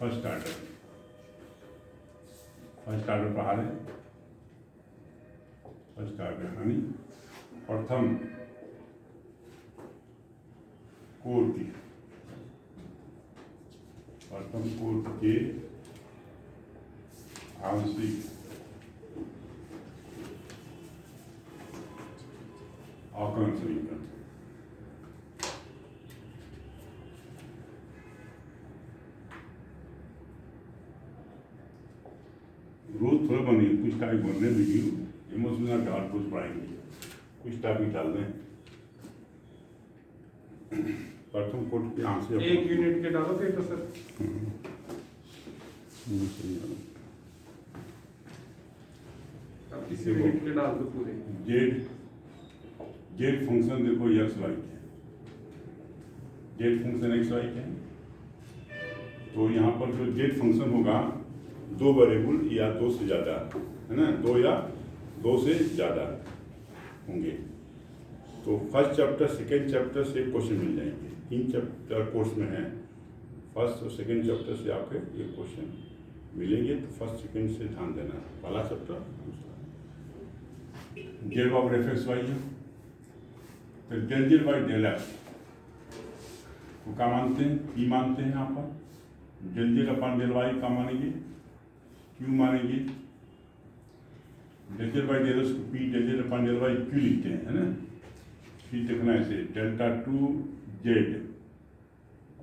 First order प्रहार है। First order यानी प्रथम कोटि के आंशिक अवकलन समीकरण। रोज थोड़ा बनेंगे, कुछ टाइप बनने वीडियो इमोशनल डाल कुछ पढ़ाएंगे, कुछ टॉपिक डाल दें। प्रथम कोटि के आंशिक 1 यूनिट के डालोगे तो सर आप किसी यूनिट के डाल दो पूरे। जेड फंक्शन देखो एक्स वाई के, जेड फंक्शन एक्स वाई के, तो यहाँ पर जो जेड फंक्शन होगा दो वेरिएबल या दो से ज़्यादा है ना, दो या दो से ज़्यादा होंगे। तो फर्स्ट चैप्टर सेकेंड चैप्टर से क्वेश्चन मिल जाएंगे, 3 चैप्टर कोर्स में है। फर्स्ट और सेकेंड चैप्टर से आपके ये क्वेश्चन मिलेंगे, तो फर्स्ट सेकेंड से ध्यान देना। पहला चैप्टर दूसरा जेड ऑफ रेफरेंस वाई है, तो del Z by del X को क्या मानते हैं, पी मानते हैं। यहाँ पर del Z upon del Y का मानेंगे, क्यू मानेंगे। Del Z by del X को P, del Z upon del Y Q लिखते हैं, है ना। फिर देखना ऐसे डेल्टा 2 जेड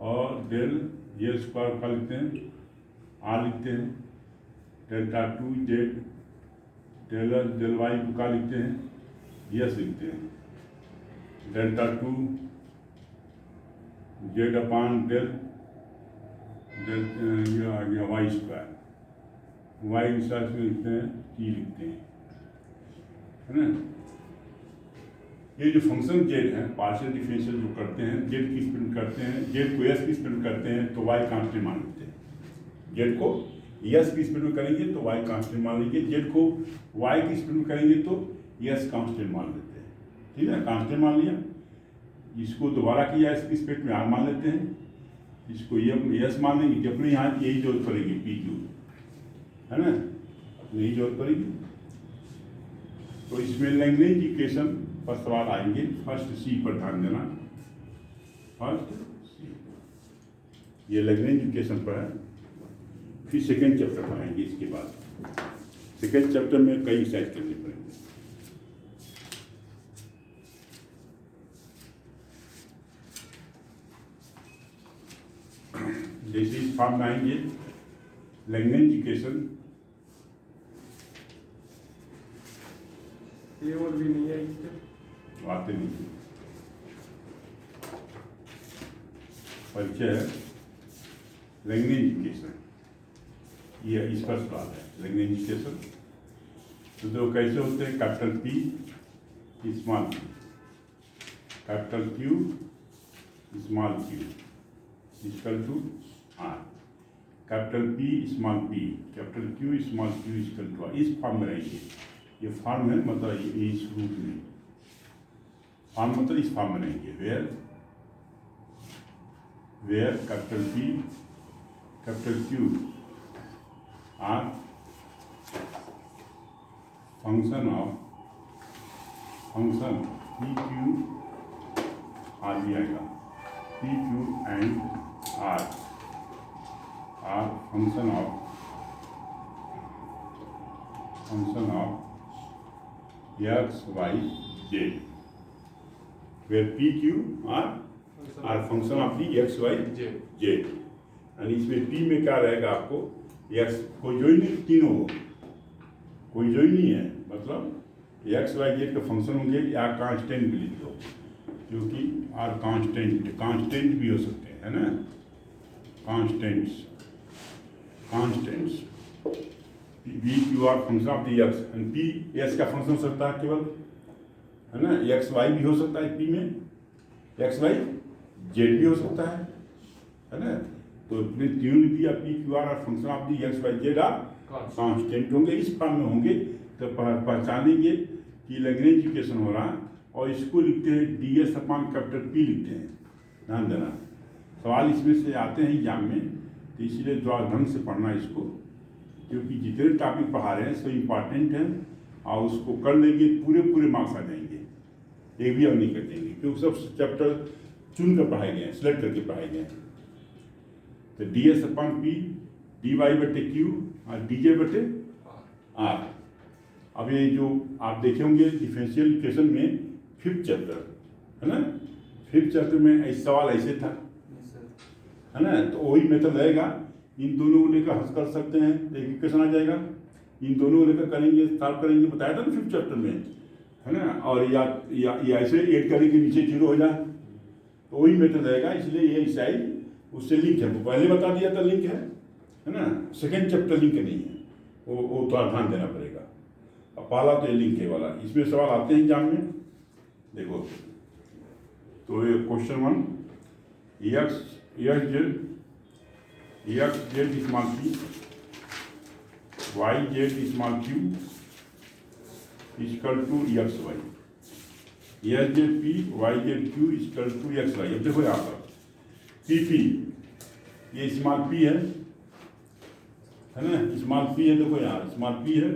और डेल ये स्क्वायर का लिखते हैं, आर लिखते हैं। Delta 2 Z del del Y को क्या लिखते हैं, यस लिखते हैं। डेल्टा 2 जेड अपान डेल ये आ गया वाई स्क्वायर, वाई के साथ में लिखते हैं, टी लिखते हैं, है ना। ये जो फंक्शन जेड है पार्शियल डिफरेंशियल जो करते हैं, जेड की स्प्लिट करते हैं, जेड को एस की स्प्लिट करते हैं तो वाई कांस्टेंट मान लेते हैं। जेड को एस की स्प्लिट में करेंगे तो वाई कांस्टेंट मान लेंगे, जेड को वाई की स्प्लिट में करेंगे तो एस कांस्टेंट मान लेते हैं। ठीक है, कांस्टेंट मान लिया। इसको दोबारा किया इसकी स्प्लिट में आर मान लेते हैं, इसको ये एस मान लेंगे। अपने यहाँ यही जरूरत पड़ेगी, पी क्यू है ना, यही जरूरत पड़ेगी। तो इसमें लैग्रेंज इक्वेशन पर सवाल आएंगे। फर्स्ट सी पर ध्यान देना, फर्स्ट सी ये लैग्रेंज इक्वेशन पर है। फिर सेकेंड चैप्टर पर आएंगे, इसके बाद सेकेंड चैप्टर में कई एक्सरसाइज करने पड़ेंगे। जैसे इस फॉर्म में आएंगे लैग्रेंज इक्वेशन, ये और भी नहीं है इसके आते नहीं परिचय है। लैग्रेंज इक्वेशन ये इस पर सवाल है, लैग्रेंज इक्वेशन। तो दो कैसे होते हैं, capital P small P, capital Q small Q equal to R, capital P small P capital Q small Q equal to R. इस फॉर्म में रहेंगे। ये फॉर्म है, मतलब ये इस रूप में फॉर्म, मतलब इस फॉर्म में रहेंगे। Where capital P capital Q R function P Q R भी आएगा, P Q and R function of X Y Z, where P, Q are function of the x, y, z। यानी इसमें P में क्या रहेगा, आपको x कोई जो ही नहीं, तीनों हो कोई जो ही नहीं है, मतलब x, y, z का फंक्शन होंगे या कांस्टेंट भी लिख दो, क्योंकि आर कांस्टेंट भी हो सकते हैं, है ना। Constants V, Q R function of the x, and P s का फंक्शन हो सकता है केवल, है ना। एक्स वाई भी हो सकता है पी में, एक्स वाई जेड भी हो सकता है ना। तो अपने तीनों लिख दिया, P Q R function of the X Y Z are constant होंगे, इस फॉर्म में होंगे। तो पहचानेंगे कि लैग्रेंज इक्वेशन हो रहा है, और इसको लिखते हैं डी एस अपान कैपिटल पी लिखते हैं, ध्यान देना। सवाल इसमें से आते हैं एग्जाम में, तो इसलिए थोड़ा ढंग से पढ़ना इसको, क्योंकि जितने टॉपिक पढ़ा रहे हैं सब इम्पॉर्टेंट हैं और उसको कर लेंगे पूरे पूरे मार्क्स आ जाएंगे, एक भी हम नहीं कर देंगे, क्योंकि सब चैप्टर चुन कर पढ़ाए गए हैं, सिलेक्ट करके पढ़ाए गए हैं। तो ds/p dy/q और dj/r। अब ये जो आप देखे होंगे डिफरेंशियल इक्वेशन में 5th चैप्टर है ना, 5th चैप्टर में ऐसा सवाल ऐसे था है ना, तो वही मेथड रहेगा, इन दोनों को लेकर हंस कर सकते हैं, एक इक्वेशन आ जाएगा, इन दोनों को लेकर करेंगे, सॉल्व करेंगे, बताया था ना 5th चैप्टर में है ना। और या ऐसे ऐड करेंगे नीचे 0 हो जाए, तो वही मेथड रहेगा, इसलिए ये ईसाई उससे लिंक है, वो पहले बता दिया था लिंक है ना। सेकेंड चैप्टर लिंक नहीं है, वो थोड़ा ध्यान देना पड़ेगा। अब पहला तो ये लिंक है वाला, इसमें सवाल आते हैं एग्जाम में, देखो। तो ये question 1, x z small p y z small q equal to x y, s z p y z q equal to x y। अब देखो यहाँ पर p p, ये स्मॉल p है ना, स्मॉल p है, देखो यहाँ स्मॉल p है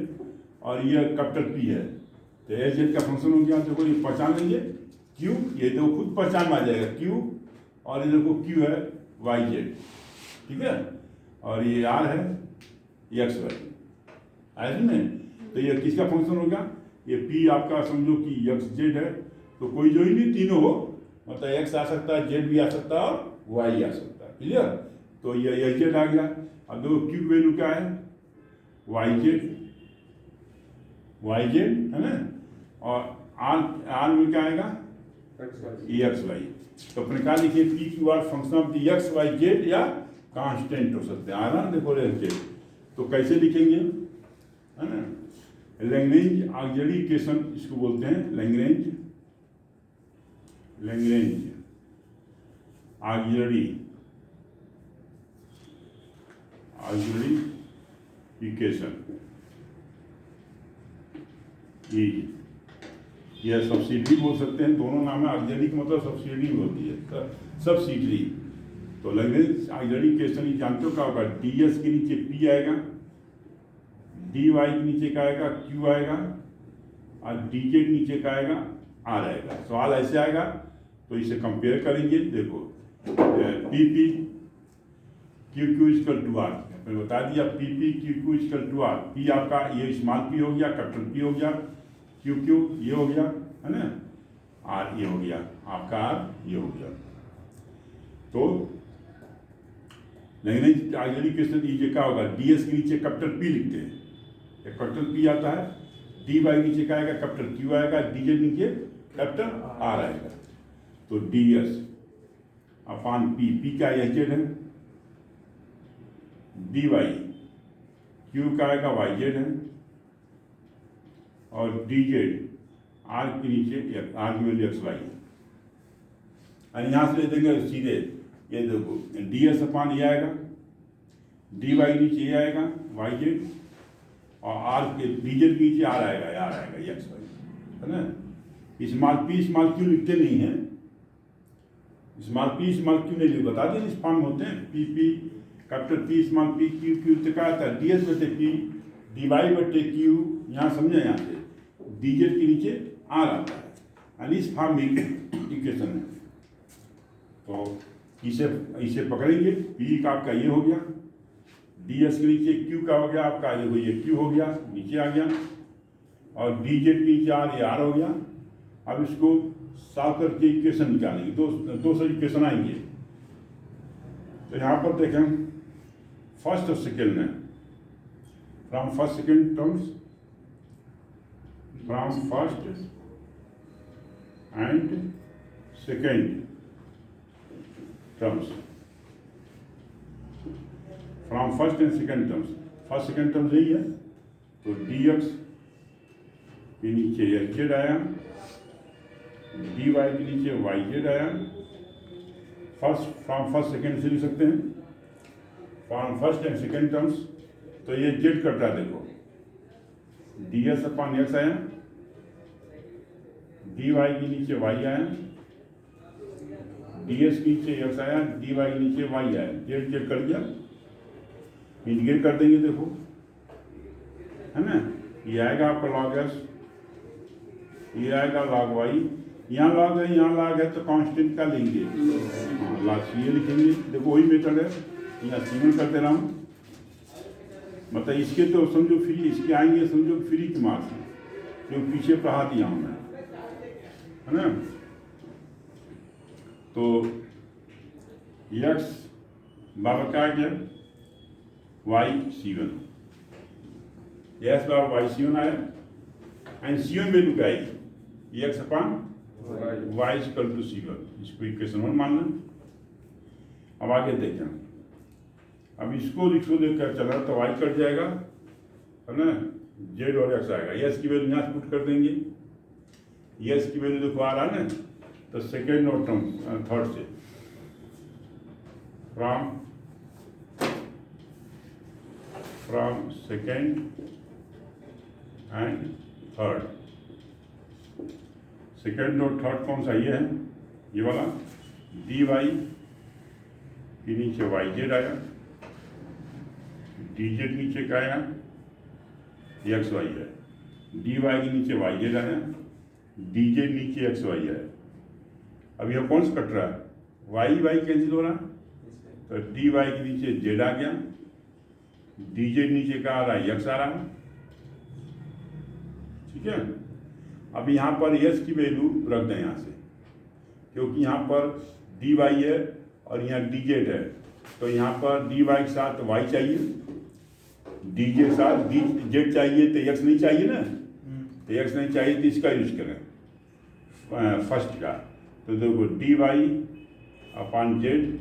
और ये कैपिटल P है, तो एच जेड का फंक्शन हो गया। देखो ये पहचान लेंगे Q, ये देखो खुद पहचान में आ जाएगा Q, और ये देखो Q है वाई जेड, ठीक है, और ये R है एक्स वाई, आया में। तो ये किसका फंक्शन होगा, ये P आपका समझो कि एक्स जेड है, तो कोई जो ही नहीं तीनों हो, मतलब एक्स आ सकता है, जेड भी आ सकता है और वाई आ सकता है, क्लियर। तो ये एच जेड आ गया। अब देखो Q वैल्यू क्या है, वाई जेड है ना, और आर में क्या आएगा, एक्स वाई। तो अपने क्या लिखिए, P Q R function of the X Y Z या कांस्टेंट हो सकते हैं, आ रहा देखो जेड। तो कैसे लिखेंगे है ना, लैग्रेंज ऑक्सिलरी इक्वेशन इसको बोलते हैं, लैग्रेंज ऑक्सिलरी इक्वेशन, यह सब्सिडी बोल सकते हैं, दोनों नाम है। ऑक्सिलरी का मतलब सब्सिडी होती है, सब्सिडी। तो लैग्रेंज ऑक्सिलरी इक्वेशन जानते हो क्या होगा, ds के नीचे p आएगा, dy के नीचे क्या आएगा, q आएगा, और dj के नीचे क्या आएगा, r आएगा। सवाल ऐसे आएगा, तो इसे कंपेयर करेंगे। देखो P P Q Q equal to R, मैंने बता दिया P P Q Q equal to R. P आपका ये स्मॉल पी हो गया, कैपिटल पी हो गया, क्यू क्यू ये हो गया है ना, आर ये हो गया, आपका आर ये हो गया। तो लैग्रेंज ऑक्सिलरी इक्वेशन ये क्या होगा, ds के नीचे कैपिटल P लिखते हैं, एक कैपिटल P आता है, dy नीचे क्या आएगा, कैपिटल Q आएगा, dj नीचे कैपिटल R आएगा। तो ds अपॉन P क्या एच जेड है, dy Q का आएगा वाई जेड है, और dz r के नीचे r की वैल्यू एक्स वाई है। और यहाँ से ले देंगे सीधे, ये देखो ds अपॉन ये आएगा, dy नीचे ये आएगा वाई जेड, और r के dz के नीचे r आएगा एक्स वाई है ना। स्मॉल क्यू लिखते नहीं हैं, स्मॉल क्यू नहीं लिख, बता दें इस फॉर्म में होते हैं, P P capital P small p Q Q, तो क्या आता है ds बटे p dy बटे q, यहाँ समझे, यहाँ से dz के नीचे r आता है, यानी इस फॉर्म में इक्वेशन है। तो इसे पकड़ेंगे, p का आपका ये हो गया, ds के नीचे q का हो गया आपका, ये q हो गया, नीचे आ गया, और dz के नीचे r, ये r हो गया। अब इसको सॉल्व करके इक्वेशन निकालेंगे, दो से इक्वेशन आएंगे। तो यहाँ पर देखें फर्स्ट और सेकेंड में, from first second terms, from first and second terms, from first and second terms, first second terms यही है। तो dx के नीचे एच जेड आया, dy के नीचे वाई जेड आया, फ्रॉम फर्स्ट सेकेंड से लिख सकते हैं, from first and second terms. तो ये जेड कट रहा है, देखो ds अपॉन एक्स आया, dy के नीचे y आया, ds के नीचे x आया, dy के नीचे y आया, जेड कट गया। इंटीग्रेट कर देंगे, देखो है ना, ये आएगा आपका लॉग एस, ये आएगा लॉग वाई, यहाँ लॉग है यहाँ लॉग है तो कांस्टेंट का लेंगे, हाँ लास्ट ये लिखेंगे। देखो वही मेथड है, यहाँ C1 कर दे रहा हूँ, मतलब इसके तो समझो फ्री, इसके आएंगे समझो फ्री के मार्क्स हैं, जो पीछे पढ़ा दिया हूँ मैं, है ना। तो एक्स बराबर क्या आ गया, वाई C1, एक्स बराबर वाई C1 आया, एंड C1 वैल्यू क्या आएगी, X upon Y equal to C1, इसको इक्वेशन 1 मानना। अब आगे देखें, अब इसको लेकर चला तो वाई कट जाएगा, है ना, जेड और एक्स आएगा, यस की वैल्यू यहाँ पुट कर देंगे, यस की वैल्यू देखो आ रहा है ना, तो सेकेंड और थर्ड से from second and third, second और थर्ड कौन सा, ये है ये वाला, डी वाई के नीचे वाई जेड आया, डी जेड नीचे क्या आया, एक्स वाई है, डी वाई के नीचे वाई जेड आया, डी जेड नीचे एक्स वाई है। अब यह कौन सा कट रहा है, वाई वाई कैंसिल हो रहा है, तो डी वाई के नीचे जेड आ गया, डी जेड नीचे क्या आ रहा है, एक्स आ रहा है, ठीक है। अब यहाँ पर एस की वैल्यू रख दें यहाँ से, क्योंकि यहाँ पर डी वाई है और यहाँ डी जेड है, तो यहाँ पर डी वाई के साथ वाई चाहिए, डी जे के साथ डी जेड चाहिए, तो एक्स नहीं चाहिए ना, तो एक्स नहीं चाहिए तो इसका यूज करें फर्स्ट का, तो देखो D Y upon Z,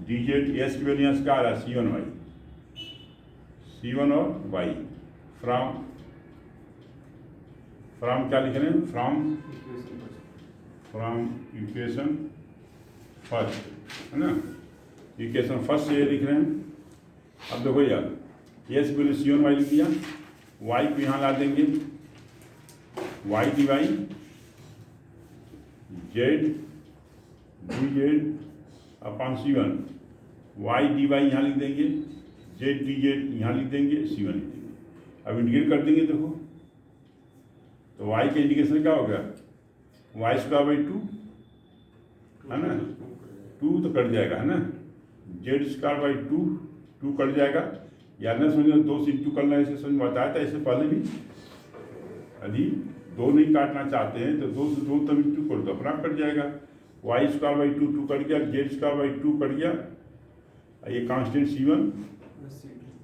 D Z, S की वैल्यू यहाँ से क्या आ रहा है, C1 वाई, C1 और वाई, फ्रॉम क्या लिख रहे हैं, फ्रॉम इक्वेशन फर्स्ट, है ना, इक्वेशन फर्स्ट से ये लिख रहे हैं। अब देखो यार, एस वैल्यू C1 वाई लिख दिया, वाई को यहाँ ला देंगे, Y D Y Z D Z upon C1, Y D Y यहाँ लिख देंगे, जेड डी जेड यहाँ लिख देंगे, C1 लिख देंगे। अब इंटीग्रेट कर देंगे, देखो तो y का इंडिकेशन क्या हो गया, वाई स्क्वायर बाई 2, है ना, 2 तो कट जाएगा, है ना, जेड स्क्वायर बाई 2, 2 कट जाएगा, या ना समझो 2 से इंटू करना, ऐसे समझ बताया था ऐसे पहले भी, यदि 2 नहीं काटना चाहते हैं तो 2 से 2 तब इंटू कर दो, अपना कट जाएगा, वाई स्क्वायर बाई 2 2 कट गया, जेड स्क्वायर बाई 2 कट गया, ये कांस्टेंट C1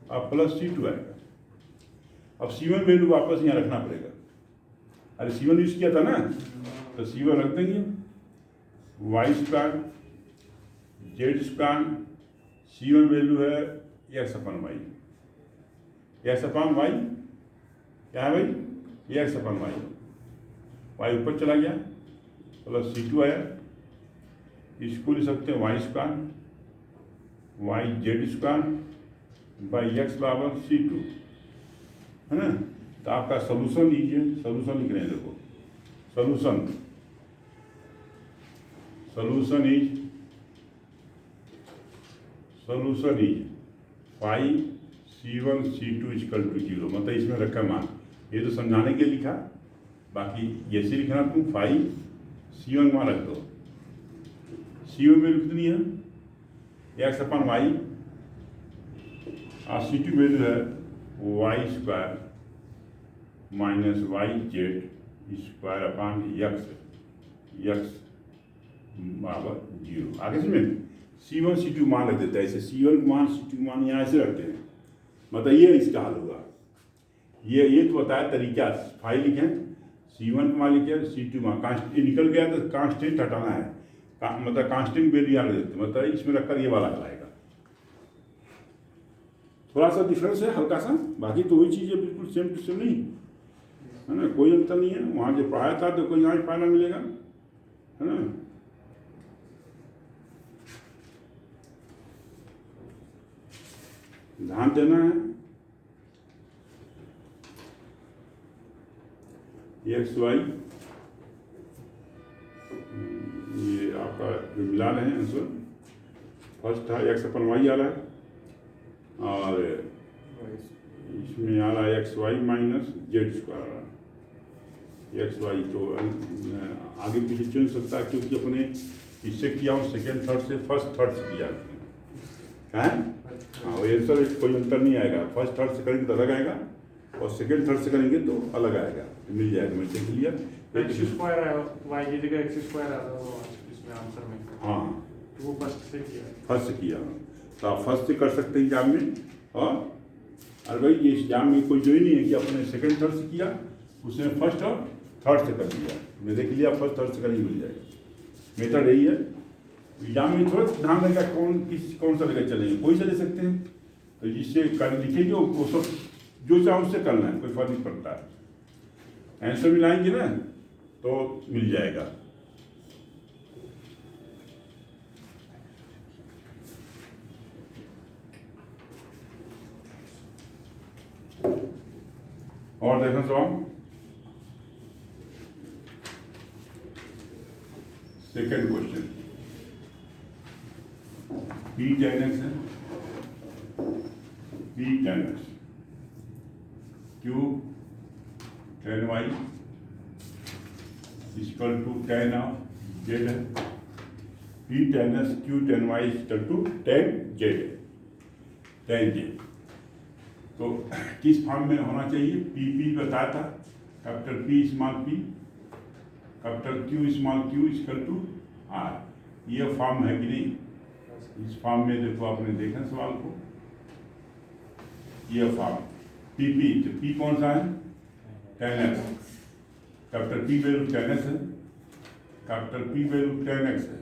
अब प्लस C2 आएगा। अब C1 वैल्यू वापस यहाँ रखना पड़ेगा, अरे C1 यूज किया था ना, तो C1 रख देंगे, Y square Z square, C1 value है X upon Y, X upon Y क्या है भाई, एक्स अपन वाई, वाई ऊपर चला गया प्लस C2 आया, इसको लिख सकते हैं Y square Y Z square by X बराबर C2, है ना। तो आपका सोल्यूशन लीजिए, सोल्यूशन लिख रहे हैं, देखो solution is phi C1 C2 equal to 0, मतलब इसमें रखा मान, ये तो समझाने के लिखा, बाकी जैसे लिखना तुम फाई C1 मान रख दो, C1 वैल्यू कितनी है, एक्स अपन वाई, और C2 वैल्यू है Y square minus Y Z square upon X बराबर 0। आगे से में C1 C2 मान रख देता है, ऐसे C1 मान C2 मान यहाँ ऐसे रखते हैं, मतलब ये इसका हल होगा, ये तो बताया तरीका, फाइल लिखें C1 मान लिखे, C2 मान कांस्टेंट निकल गया तो कांस्टेंट हटाना है, मतलब कांस्टेंट वैल्यू यहाँ रख देते, मतलब इसमें रखकर ये वाला हलाएगा, थोड़ा सा डिफरेंस है हल्का सा, बाकी तो वही चीज़ है, बिल्कुल सेम टू सेम नहीं है ना, कोई अंतर नहीं है, वहाँ जो पढ़ाया था तो कोई यहाँ फायदा मिलेगा, है ना। ध्यान देना है, एक्स वाई ये आपका जो मिला रहे हैं आंसर, फर्स्ट था एक्स अपन वाई आ रहा है, और और इसमें आ रहा है X Y minus Z square आ रहा है। एक्स वाई तो आगे पीछे चुन सकता है, क्योंकि अपने इससे किया हूँ सेकेंड थर्ड से, फर्स्ट थर्ड से किया है। हाँ, वो आंसर कोई अंतर नहीं आएगा। फर्स्ट थर्ड से करेंगे तो अलग आएगा, और सेकेंड थर्ड से करेंगे तो अलग आएगा, मिल जाएगा। मैं देख लिया एक्स स्क्वायर है, वाई की जगह एक्स स्क्वायर आता है वो इसमें आंसर में। हाँ, तो वो फर्स्ट से किया है। फर्स्ट से किया, तो आप फर्स्ट से कर सकते हैं एग्जाम में। और अरे भाई ये एग्जाम में कोई जो ही नहीं है कि अपने सेकेंड थर्ड से किया, उसने फर्स्ट और थर्ड से कर दिया। मैं देख लिया फर्स्ट थर्ड से करेंगे मिल जाएगा। मेथड यही है। एग्जाम में थोड़ा ध्यान रखेगा कौन सा लेकर चलेंगे, कोई सा ले सकते हैं। तो जिससे कर लिखेंगे वो सब जो चाहे उससे करना है, कोई फर्क नहीं पड़ता है। आंसर मिलाएंगे ना तो मिल जाएगा। और देखना सवाल second question, P ten X है, P ten X Q ten Y equal to ten of Z है। P ten X Q ten Y equal to ten Z है, टेन जेड। तो किस फॉर्म में होना चाहिए? पी बताया था, capital P small P, capital Q small Q equal to R. ये फॉर्म है कि नहीं? इस फॉर्म में देखो, आपने देखा सवाल को, ये फॉर्म पी तो पी कौन सा है? Ten X. Capital P value ten X है, capital P value ten X है,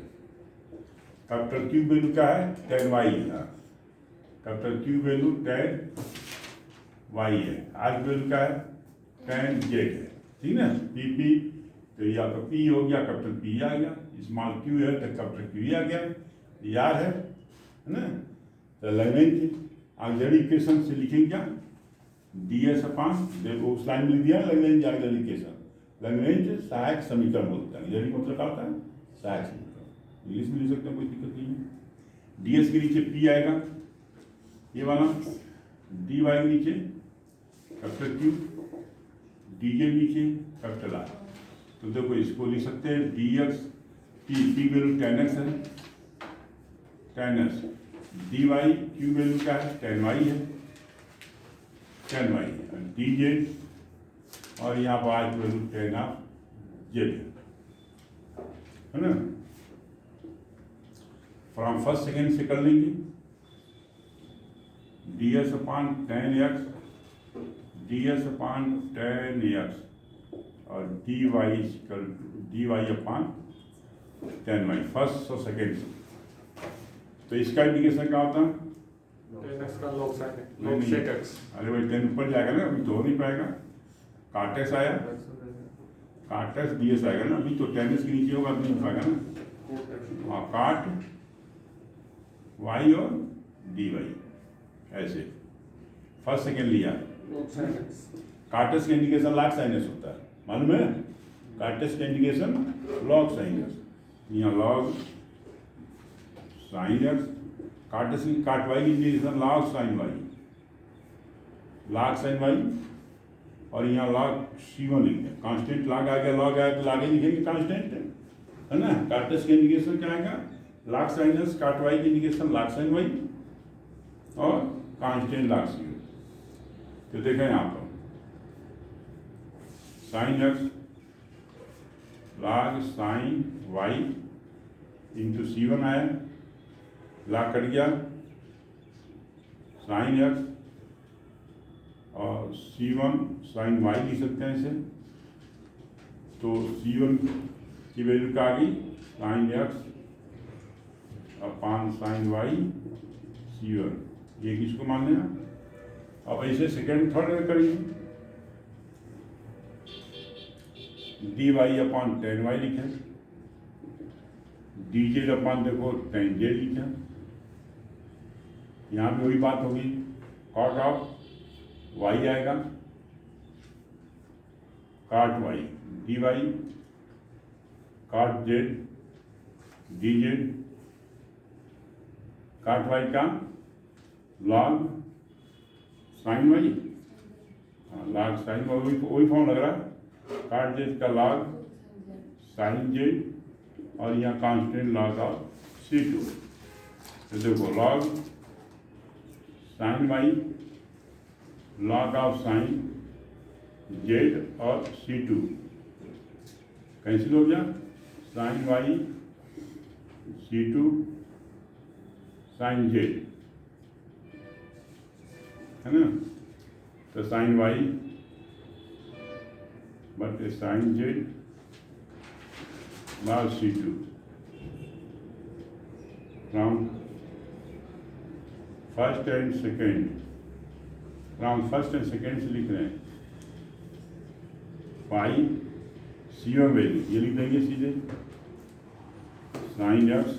कैपिटल क्यू वैल्यू क्या है? टेन वाई है, capital Q value ten Y है, आर की वैल्यू क्या है? टेन जेड है। ठीक है, पी तो या तो पी हो गया, कैपिटल पी आ गया, स्मॉल क्यू है तो कैपिटल क्यू आ गया, यार है ना। तो लैग्रेंज ऑक्सिलरी इक्वेशन से लिखेंगे क्या? डी एस अपान, देखो उस लाइन में लिख दिया लैग्रेंज ऑक्सिलरी इक्वेशन। लैग्रेंज सहायक समीकरण बोलता है, ऑक्सिलरी मतलब क्या होता है? सहायक समीकरण। इंग्लिश में लिख सकते हैं, कोई दिक्कत नहीं है। डी एस के नीचे पी आएगा, ये वाला, डी वाई के नीचे कैपिटल क्यू, डी जे नीचे कैपिटल आर। तो देखो इसको लिख सकते हैं D X P value ten X है, ten X, D Y Q value क्या है? टेन वाई है, टेन वाई है, डी जेड, और यहाँ पर आर की वैल्यू टेन ऑफ जेड है ना। फ्रॉम फर्स्ट सेकेंड से कर लेंगे, D S upon tan X, D S upon tan X, और D Y upon tan Y, first और सेकेंड से। तो इसका इंडिकेशन क्या होता है? टेन एक्स का लॉग साइन है, नहीं, लॉग नहीं। Sec X. अरे भाई 10 ऊपर जाएगा ना, अभी तो हो नहीं पाएगा। काट एक्स आया, काट एक्स डी एस आएगा ना, अभी तो 10 के नीचे होगा, नहीं हो पाएगा ना। हाँ, काट वाई और डी वाई, ऐसे फर्स्ट सेकेंड लिया। Log sine X. कार्टेस का इंडिकेशन लॉग साइनस होता है, मालूम है? कार्टेस का इंडिकेशन लॉग साइनस, यहाँ लॉग साइन एक्स, कार्टेस की काट वाई की indication log sine Y, log sine Y, और यहाँ लॉग C1 लिख दें। कांस्टेंट लॉग आ गया, लॉग आया तो लॉग ही लिखेंगे, कांस्टेंट है ना। कार्टेस का इंडिकेशन क्या आएगा? लॉग साइनस, काट वाई की इंडिकेशन लॉग साइन वाई, और कांस्टेंट लॉग C1। तो देखें यहाँ पर sine X log sine Y into C1 आया, लॉग कट गया, साइन एक्स और C1 साइन वाई लिख सकते हैं इसे। तो C1 की वैल्यू क्या आ गई? Sine X upon sine Y C1, ये किसको मान लेना। अब ऐसे सेकेंड थर्ड करेंगे, D Y upon tan Y लिखें, डी जेड अपान देखो टेन जेड लिखें। यहाँ भी वही बात होगी, कॉट ऑफ वाई आएगा, काट वाई डी वाई, काट जेड डी जेड, काट वाई का लॉग साइन वाई, हाँ log साइन वही फॉर्म लग रहा है, cot z का log साइन z और यहाँ कांस्टेंट log ऑफ C2। तो देखो log sine Y log of sine z और C2 कैंसिल हो गया, sign Y C2 sign z है ना, तो साइन वाई बटे sine z log C2 from first and second, from first and second से लिख रहे हैं पाई C1 वैल्यू, ये लिख देंगे सीधे साइन एक्स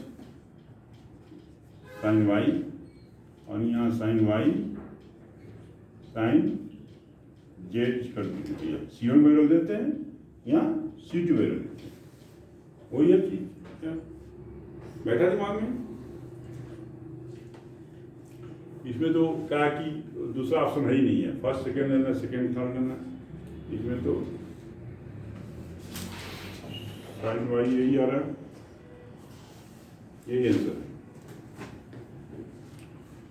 साइन वाई और यहाँ साइन वाई साइन जेड कर दिया, C1 वैल्यू देते हैं, यहाँ C2 वैल्यू देते हैं, वही है चीज क्या बैठा दिमाग में। इसमें तो क्या कि दूसरा ऑप्शन है ही नहीं है, फर्स्ट सेकेंड लेना, सेकेंड थर्ड लेना, इसमें तो साइन वाई यही आ रहा है, यही आंसर है।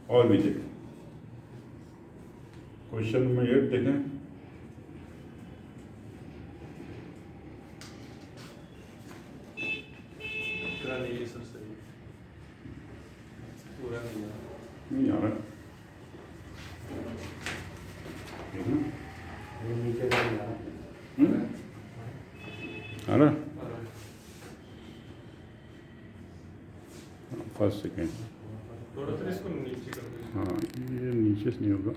और भी देखें क्वेश्चन नंबर 8 देखें, पूरा नहीं है सर, सही पूरा नहीं है, नहीं आ रहा देखना, नीचे का नहीं आ आ रहा रहा। फर्स्ट सेकेंड, थोड़ा सा इसको नीचे कर दो। हाँ ये नीचे से नहीं होगा,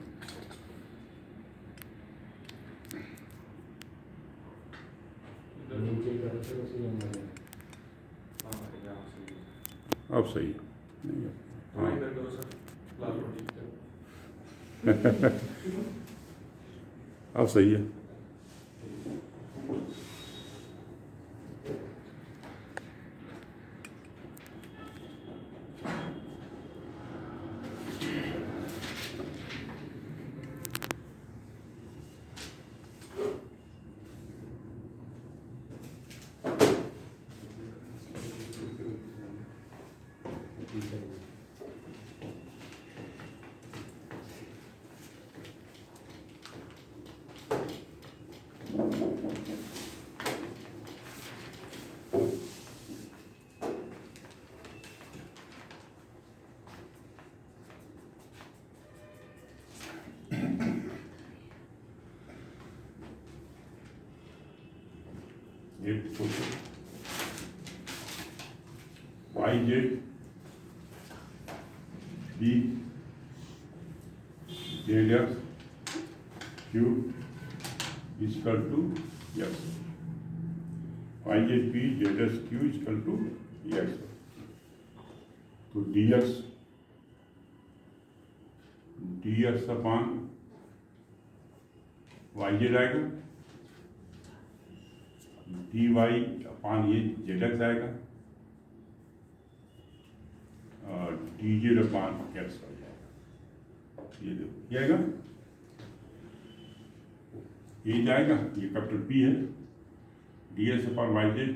नीचे कर दो उसी नंबर में। हाँ यहाँ से अब सही है, नहीं है, हाँ हाँ इधर करो सर, लाल रोटी की अब सही है। एक Y Z B Z X Q equal to X, Y Z B Z X Q equal to X, तो D X upon Y Z आएगा, डी वाई अपान ये जेड एक्स आएगा और डी जेड अपान एक्स आ जाएगा, ये देखो ये आएगा, ये जाएगा, ये कैपिटल पी है, D X upon Y Z,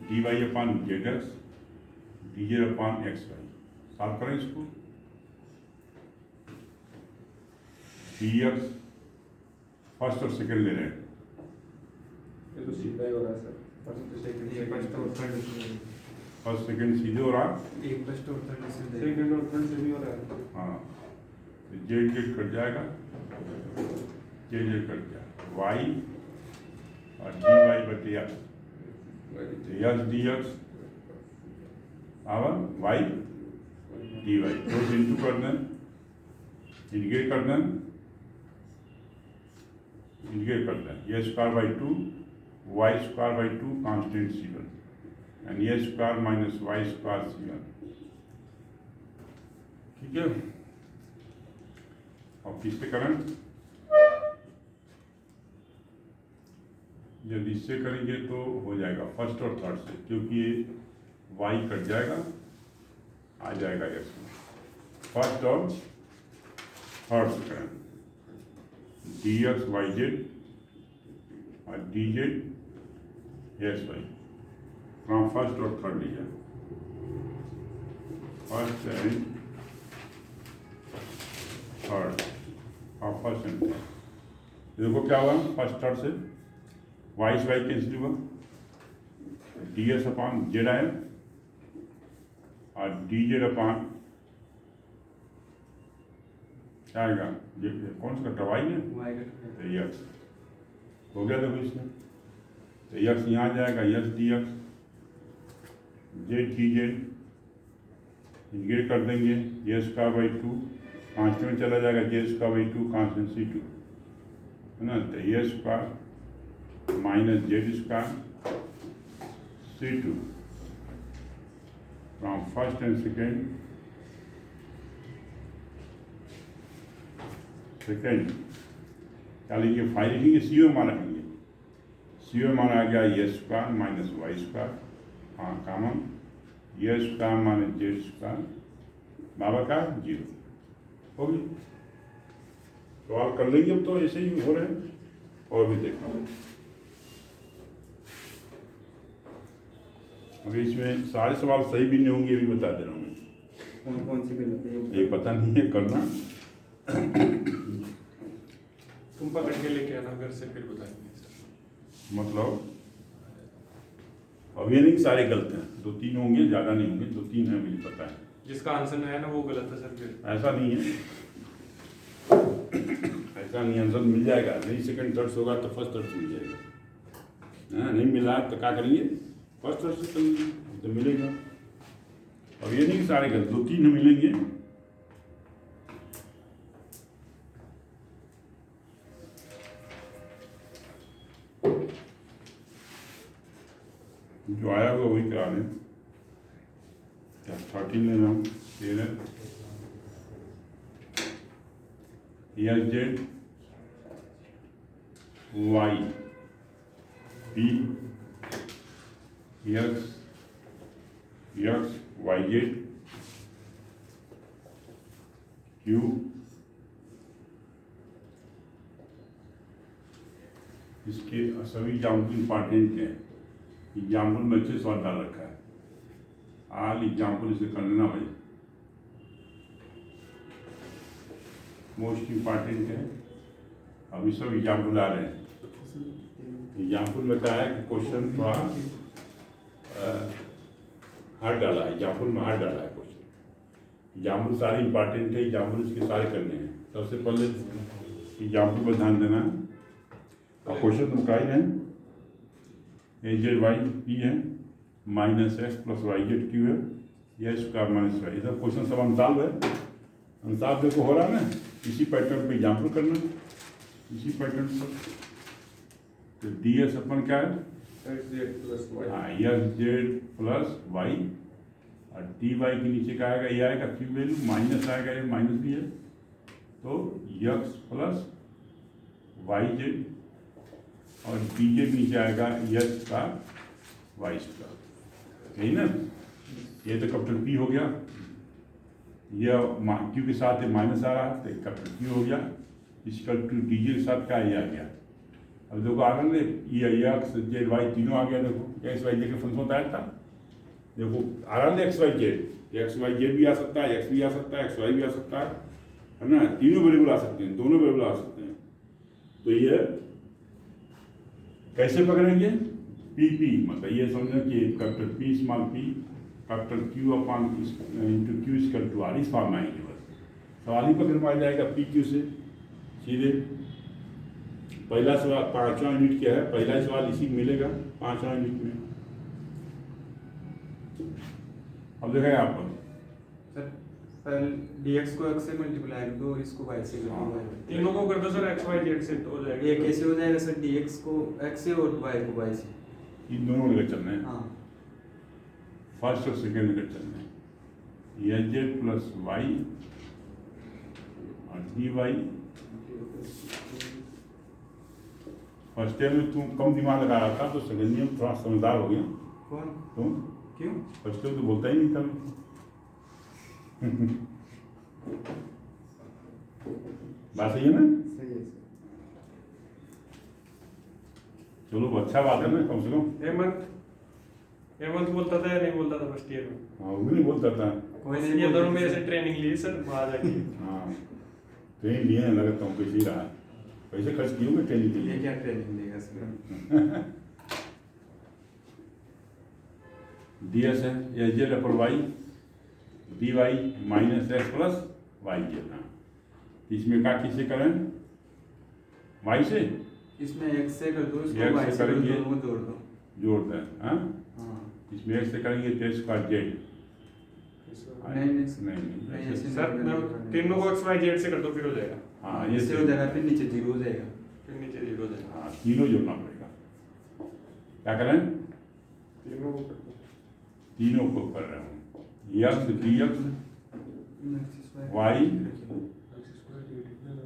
D Y upon Z X, D Z upon X Y, solve करें इसको, डी एक्स फर्स्ट और सेकेंड ले रहे हैं, ये तो सीधा ही हो रहा है सर, फर्स्ट सेकंड और थर्ड फर्स्ट सेकेंड सीधे हो रहा, एक फर्स्ट और थर्ड सेकंड और थर्ड से भी हो रहा है। हाँ तो जेड जेड कट जाएगा, जेड जेड कट जाएगा, वाई और डी वाई बटे X, X D X over Y D Y, दो से इंटू कर दें, इंटीग्रेट कर दें, इंटीग्रेट कर दें, ये square by 2 Y square by 2 constant C1 and ये square minus Y square C1, ठीक है। और किससे करें, यदि इससे करेंगे तो हो जाएगा फर्स्ट और थर्ड से, क्योंकि ये वाई कट जाएगा, आ जाएगा एक्स में, फर्स्ट और थर्ड से करें, डी एक्स वाई जेड और D Z S Y from first और third region, first and third और फर्स्ट एंड थर्ड। देखो क्या हुआ, फर्स्ट थर्ड से वाई से वाई कैंसिल हुआ, डी एस अपॉन जेड आया और डी जेड अपॉन क्या आएगा, ये कौन सा कटा वाई है, तो यक्स हो गया। देखो इसमें तो यक्स यहाँ जाएगा, x D x, Z D Z integrate कर देंगे, ये स्क्वायर बाई 2 कांस्टेंट में चला जाएगा, J square by 2 constant C2 है ना, तो ये square minus Z square C2 from first and second क्या लिखेंगे, फाइव लिखेंगे, CO मान रखेंगे, CO मान आ गया ये स्क्वायर माइनस वाई स्क्वायर, हाँ कॉमन, ये स्क्वायर माइनस जेड स्क्वायर बराबर का 0 हो गई। सवाल कर लेंगे, अब तो ऐसे ही हो रहे हैं और भी देखो। अभी इसमें सारे सवाल सही भी नहीं होंगे, ये भी बता दे रहा हूँ मैं, कौन कौन सी गलत है ये पता नहीं है, करना तुम पकड़ के लेके आना घर से, फिर बताएंगे सर। मतलब अब ये नहीं सारे गलत हैं, 2-3 होंगे, ज़्यादा नहीं होंगे, 2-3 है मुझे पता है, जिसका आंसर नहीं है ना वो गलत है सर, फिर ऐसा नहीं है, ऐसा नहीं, आंसर मिल जाएगा, नहीं सेकंड थर्ड होगा तो फर्स्ट थर्ड मिल जाएगा, हाँ नहीं मिला तो क्या करेंगे, फर्स्ट थर्ड से करेंगे तो मिलेगा। अब ये नहीं सारे गलत, 2-3 मिलेंगे। जो आया हुआ वही करा लें, क्या 13 ले रहा हूँ, 13 S Z Y P X X Y Z Q इसके सभी एग्जाम्पल इंपॉर्टेंट है, एग्जाम्पल में अच्छे सवाल डाल रखा है, आल एग्जाम्पल इसे कर लेना भाई, मोस्ट इम्पॉर्टेंट है। अभी सब एग्जाम्पल आ रहे हैं, एग्जाम्पल में क्या है कि क्वेश्चन थोड़ा हार्ड डाला है, एग्जाम्पल में हार्ड डाला है क्वेश्चन, एग्जाम्पल सारे इंपॉर्टेंट है, एग्जाम्पल इसके सारे करने हैं। सबसे पहले एग्जाम्पल पर ध्यान देना है, और क्वेश्चन तुम का ही है, ए जेड वाई पी है minus X plus Y Z Q है, ये स्क्वायर माइनस वाई, इधर क्वेश्चन सब अनुसार है, अनुसार देखो हो रहा है ना, इसी पैटर्न पे एग्जाम्पल करना, इसी पैटर्न पर। तो डी एस अपन क्या है, हाँ एस जेड प्लस वाई, और डी वाई के नीचे क्या आएगा, ये आएगा क्यू वैल्यू, माइनस आएगा, ये माइनस भी है, तो एक्स प्लस वाई जेड, और डी जेड नीचे आएगा एक्स का वाई का, यही ना, ये तो कैपिटल पी हो गया, ये क्यू के साथ माइनस आ रहा है तो कैपिटल क्यू हो गया, इसका टू डी जे के साथ क्या ये आ गया। अब देखो आ गए, ये एक्स जेड वाई तीनों आ गया, देखो एक्स वाई जेड का फंक्शन बताया था, देखो आ रहा है एक्स वाई जेड भी आ सकता है, एक्स भी आ सकता है, एक्स वाई भी आ सकता है ना, तीनों वेरिएबल आ सकते हैं, दोनों वेरिएबल आ सकते हैं। तो ये कैसे पकड़ेंगे, पी पी मतलब ये समझो कि capital P small P capital Q upon into Q equal to R, इस फॉर्म में आएंगे, बस सवाल ही पकड़ में आ जाएगा पी क्यू से सीधे। पहला सवाल 5वां यूनिट क्या है, पहला सवाल इसी में मिलेगा 5वां यूनिट में। अब देखा यहाँ पर सर, पहले dx को x से मल्टीप्लाई कर दो और इसको y से कर दो। तीनों को कर दो सर, एक्स वाई जेड से तो हो जाएगा। ये कैसे हो जाएगा सर, dx को x से और y को y से? इन दोनों लेकर चलना है, हाँ फर्स्ट और सेकेंड लेकर चलना है, एच जेड प्लस वाई और डी वाई। फर्स्ट टाइम में तुम कम दिमाग लगा रहा था, तो सेकेंड में थोड़ा समझदार हो गया। कौन तुम क्यों? फर्स्ट टाइम तो बोलता ही नहीं था बात सही है ना। सही है सर। चलो अच्छा बात है ना, कम से कम। हेमंत बोलता था या नहीं बोलता था फर्स्ट ईयर में? हाँ, वो भी नहीं बोलता था। कोई नहीं ये दोनों बोलते मेरे थे से सर। ट्रेनिंग ली सर वहाँ जाके। हाँ, ट्रेनिंग लिए लगता हूँ कैसे ही रहा, पैसे खर्च किए होंगे ट्रेनिंग के ये लिए। क्या ट्रेनिंग देगा इसमें? ds है H Z upon Y D Y minus X plus Y Z. इसमें क्या किसे करें, वाई से इसमें x से कर दो, इसको x y से से कर दो, करेंगे। दोनों को जोड़ दो। जोड़ दें। हाँ, हाँ इसमें एक्स से करेंगे तो एक्स स्क्वायर जेड। नहीं नहीं नहीं ऐसे सर मैं तीनों को XY Z से कर दो फिर हो जाएगा। हाँ, ये इससे हो जाएगा, फिर नीचे 0 हो जाएगा। फिर नीचे 0 हो जाएगा। हाँ, तीनों जोड़ना पड़ेगा। क्या करें, तीनों को कर दो। तीनों को कर रहा हूँ, X D X Y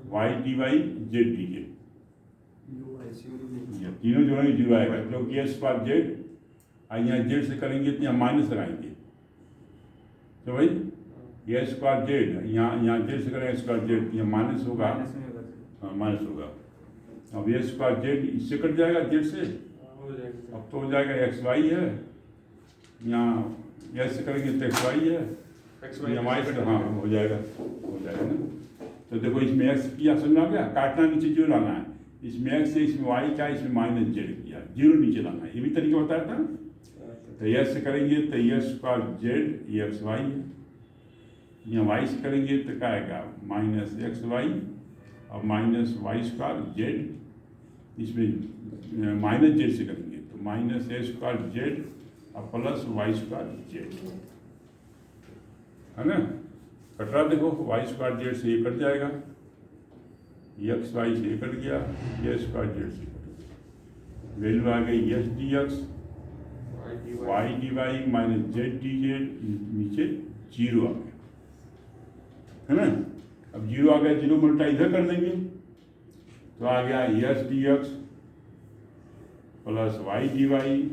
Y D Y Z D Z, ये तीनों जोड़ेंगे जीरो आएगा, क्योंकि एक्स स्क्वायर जेड और यहाँ जेड से करेंगे तो यहाँ माइनस लगाएंगे। तो भाई ये स्क्वायर जेड, यहाँ जेड से करेंगे स्क्वायर जेड, यहाँ माइनस होगा। माइनस में होगा। हाँ, माइनस होगा। अब ये स्क्वायर जेड इससे कट जाएगा जेड से, हो जाएगा। अब तो हो जाएगा एक्स वाई है, यहाँ एस से करेंगे तो एक्स वाई है, XY यहाँ वाई से, हाँ हो जाएगा ना। तो देखो इसमें एक्स किया, समझ आ गया, काटना नीचे जीरो लाना है, इसमें एक्स है, इसमें वाई क्या है, इसमें माइनस जेड किया, जीरो नीचे लाना है, ये भी तरीका बताया था। तो एस से करेंगे तो एस स्क्वायर जेड ये एक्स वाई है, यहाँ वाई से करेंगे तो क्या आएगा माइनस एक्स वाई और माइनस वाई स्क्वायर जेड, इसमें माइनस जेड से करेंगे तो माइनस ए स्क्वायर जेड और प्लस वाई स्क्वायर जेड, है ना। कट रहा देखो, वाई स्क्वायर जेड से ये कट जाएगा, एक्स वाई से ये कट गया, ए स्क्वायर जेड से कट गया, वैल्यू आ गई S D X Y D Y minus Z D Z, नीचे जीरो आ गया, है ना। अब जीरो आ गया, जीरो उल्टा इधर कर देंगे तो आ गया S D X plus Y D Y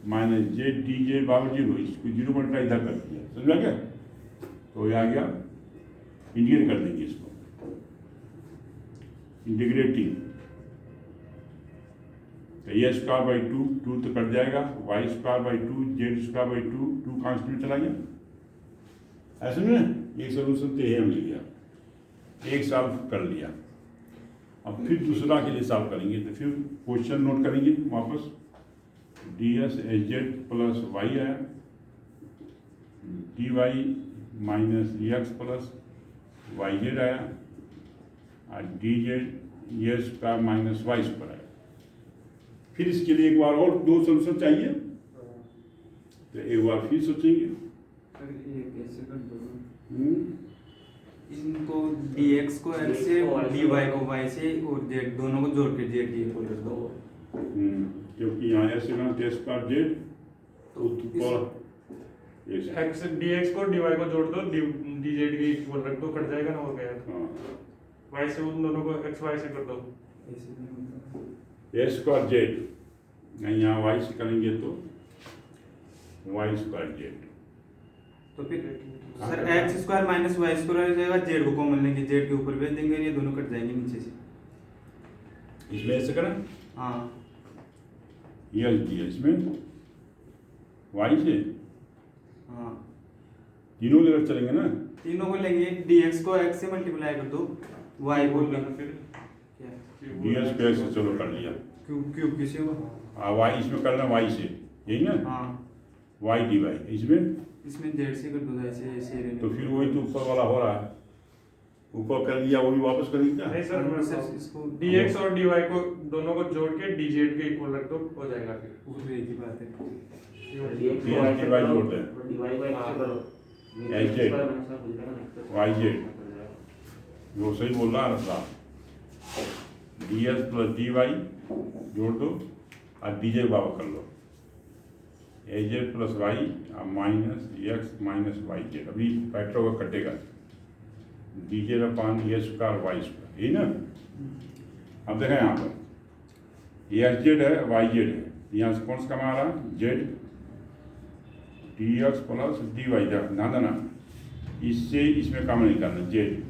minus Z D Z बराबर जीरो, इसको जीरो उल्टा इधर कर दिया, समझा क्या। तो ये आ गया, इंटीग्रेट कर देंगे इसको, इंटीग्रेटिंग तो A square by two, two तो कट जाएगा, Y square by two Z square by two, two constant चला गया, ऐसे में एक सोल्यूशन तो ये मिल गया, एक सॉल्व कर लिया। अब फिर दूसरा के लिए सॉल्व करेंगे तो फिर क्वेश्चन नोट करेंगे वापस, D S H Z plus Y आया, D Y minus X plus Y Z आया, और डी जेड एस का माइनस वाई स्क्वायर आया। फिर इसके लिए एक बार और दो सोल्यूशन चाहिए, तो एक बार फिर सोचेंगे। सर ये कैसे कर दो? इनको dx को x से, dy को y से और z दोनों को जोड़ के z की इक्वल कर दो। क्योंकि यहाँ ऐसे ना टेस्ट का जेड तो एक्स dx को dy को जोड़ दो, dz के इक्वल रख दो, कट जाएगा ना, हो गया। हाँ, y से उन दोनों को xy से कर दो। ऐसे नहीं होता। ए स्क्वायर जेड, यहाँ वाई से करेंगे तो वाई स्क्वायर जेड, तो फिर sir x square minus y square हो जाएगा, z को कॉमन लेंगे, z के ऊपर भेज देंगे, ये दोनों कट जाएंगे नीचे से। इसमें ऐसे करें, हाँ ये इसमें वाई से हाँ, तीनों लेकर चलेंगे ना। तीनों को लेंगे, dx को x से मल्टीप्लाई कर दो, y को बोल रहा था फिर क्या डी एस पे से चलो कर लिया, क्यूब किसी होगा। हाँ वाई इसमें करना वाई से, यही ना, हाँ वाई डी वाई इसमें, इसमें z से कर दो, ऐसे ऐसे रहने तो फिर वही तो ऊपर वाला हो रहा है, ऊपर कर दिया वही वापस करेंगे क्या। नहीं सर, मैं सर इसको dx और dy को दोनों को जोड़ के dz के इक्वल रख दो, हो जाएगा फिर। वो तो एक ही बात है। dx dy जोड़ दें, वाई जेड, वो सही बोल रहा है रहा, D S plus D Y जोड़ दो और डी जे बाबा कर लो, A Z plus Y minus X minus Y Z, अभी फैक्टर होगा कटेगा, D Z upon A square Y square, यही ना। अब देखें यहाँ पर एस जेड है, वाई जेड है, यहाँ से कौन सा कमा रहा है Z, D X plus D Y ध्यान देना, इससे इसमें काम नहीं करना जेड,